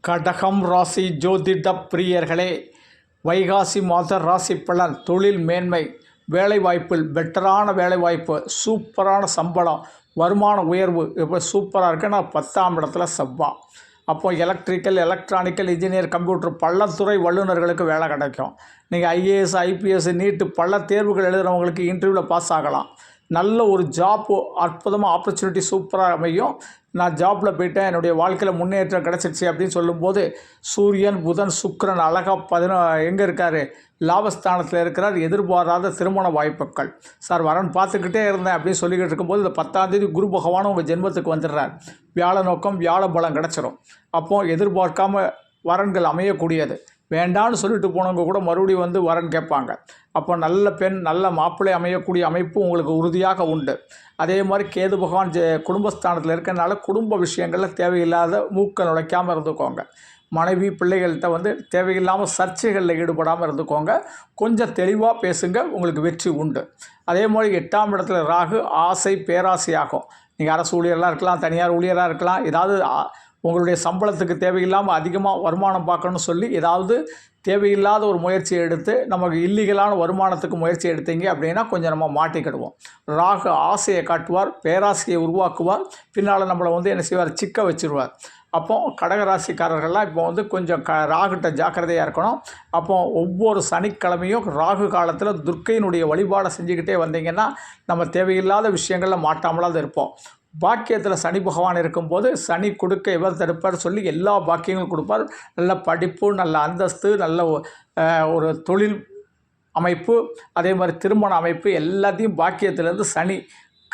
கடகம் ராசி ஜோதிட பிரியர்களே, வைகாசி மாத ராசி பலன். தொழில் மேன்மை, வேலைவாய்ப்பில் பெட்டரான வேலைவாய்ப்பு, சூப்பரான சம்பளம், வருமான உயர்வு இப்போ சூப்பராக இருக்குன்னா 10ஆம் இடத்துல செவ்வாய். அப்போது எலக்ட்ரிக்கல், எலக்ட்ரானிக்கல், இன்ஜினியர், கம்ப்யூட்டர் பள்ளத்துறை வல்லுநர்களுக்கு வேலை கிடைக்கும். நீங்கள் ஐஏஎஸ், ஐபிஎஸ், நீட்டு பல தேர்வுகள் எழுதுகிறவங்களுக்கு இன்டர்வியூவில் பாஸ் ஆகலாம். நல்ல ஒரு ஜாப்பு, அற்புதமாக ஆப்பர்ச்சுனிட்டி சூப்பராக அமையும். நான் ஜாப்பில் போயிட்டேன், என்னுடைய வாழ்க்கையில் முன்னேற்றம் கிடச்சிருச்சு அப்படின்னு சொல்லும்போது சூரியன், புதன், சுக்கிரன் அழகாக எங்கே இருக்கார்? லாபஸ்தானத்தில் இருக்கிறார். எதிர்பாராத திருமண வாய்ப்புகள். சார் வரன் பார்த்துக்கிட்டே இருந்தேன் அப்படின்னு சொல்லிக்கிட்டு இருக்கும்போது இந்த 10ஆம் தேதி குரு பகவானும் உங்கள் ஜென்மத்துக்கு வந்துடுறார். வியாழ நோக்கம், வியாழ பலம் கிடச்சிரும். அப்போது எதிர்பார்க்காம வரன்கள் அமையக்கூடியது. வேண்டான்னு சொல்லிட்டு போனவங்க கூட மறுபடியும் வந்து வரன் கேட்பாங்க. அப்போ நல்ல பெண், நல்ல மாப்பிள்ளை அமையக்கூடிய அமைப்பு உங்களுக்கு உறுதியாக உண்டு. அதே மாதிரி கேது பகவான் குடும்பஸ்தானத்தில் இருக்கிறனால குடும்ப விஷயங்களில் தேவையில்லாத மூக்க நுழைக்காமல் இருந்துக்கோங்க. மனைவி, பிள்ளைகள்கிட்ட வந்து தேவையில்லாமல் சர்ச்சைகளில் ஈடுபடாமல் இருந்துக்கோங்க. கொஞ்சம் தெளிவாக பேசுங்க, உங்களுக்கு வெற்றி உண்டு. அதே மாதிரி 8ஆம் இடத்துல ராகு, ஆசை பேராசையாகும். நீங்கள் அரசு ஊழியராக இருக்கலாம், தனியார் ஊழியராக இருக்கலாம். ஏதாவது உங்களுடைய சம்பளத்துக்கு தேவையில்லாமல் அதிகமாக வருமானம் பார்க்கணும்னு சொல்லி ஏதாவது தேவையில்லாத ஒரு முயற்சியை எடுத்து நமக்கு இல்லீகலான வருமானத்துக்கு முயற்சி எடுத்தீங்க அப்படின்னா கொஞ்சம் நம்ம மாட்டிக்கிடுவோம். ராகு ஆசையை காட்டுவார், பேராசையை உருவாக்குவார். பின்னால் நம்மளை வந்து என்ன செய்வார்? சிக்க வச்சுருவார். அப்போ கடகராசிக்காரர்கள்லாம் இப்போ வந்து கொஞ்சம் ராகுகிட்ட ஜாக்கிரதையாக இருக்கணும். அப்போ ஒவ்வொரு சனிக்கிழமையும் ராகு காலத்தில் துர்க்கையினுடைய வழிபாடை செஞ்சுக்கிட்டே வந்தீங்கன்னா நம்ம தேவையில்லாத விஷயங்களில் மாட்டாமலாவது இருப்போம். பாக்கியத்தில் சனி பகவான் இருக்கும்போது சனி கொடுக்க இவர் தடுப்பார் சொல்லி எல்லா பாக்கியங்களும் கொடுப்பார். நல்ல படிப்பு, நல்ல அந்தஸ்து, நல்ல ஒரு தொழில் அமைப்பு, அதே மாதிரி திருமண அமைப்பு எல்லாத்தையும் பாக்கியத்திலேருந்து சனி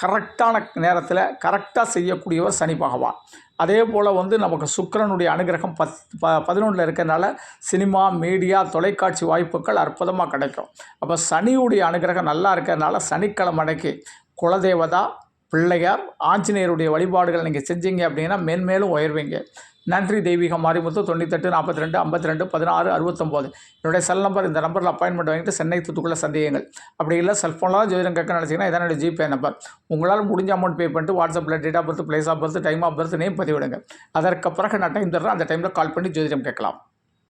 கரெக்டான நேரத்தில் கரெக்டாக செய்யக்கூடியவர் சனி பகவான். அதே போல் வந்து நமக்கு சுக்கிரனுடைய அனுகிரகம் 11 இருக்கிறனால சினிமா, மீடியா, தொலைக்காட்சி வாய்ப்புகள் அற்புதமாக கிடைக்கும். அப்போ சனியுடைய அனுகிரகம் நல்லா இருக்கிறதுனால சனிக்கிழமை அன்னைக்கு குலதேவதா, பிள்ளையார், ஆஞ்சநேயருடைய வழிபாடுகள் நீங்கள் செஞ்சீங்க அப்படின்னா மேன்மேலும் உயர்வீங்க. நன்றி. தெய்வீக மாரிமுத்து 98 42 52 16 69 என்னுடைய செல் நம்பர். இந்த நம்பரில் அப்பாயின்மெண்ட் வாங்கிட்டு சென்னை, தூத்துக்குள்ளே சந்தேகங்கள். அப்படி இல்லை செல்ஃபோனில் ஜோதிடம் கேட்க நினச்சிங்கன்னா இதான் என்னுடைய ஜிபே நம்பர். உங்களால் முடிஞ்ச அமௌண்ட் பே பண்ணிட்டு வாட்ஸ்அப்பில் date of birth, place of birth, time of birth, name பதிவிடுங்க. அதற்கு பிறகு நான் டைம் தர்றேன். அந்த டைமில் கால் பண்ணி ஜோதிடம் கேட்கலாம்.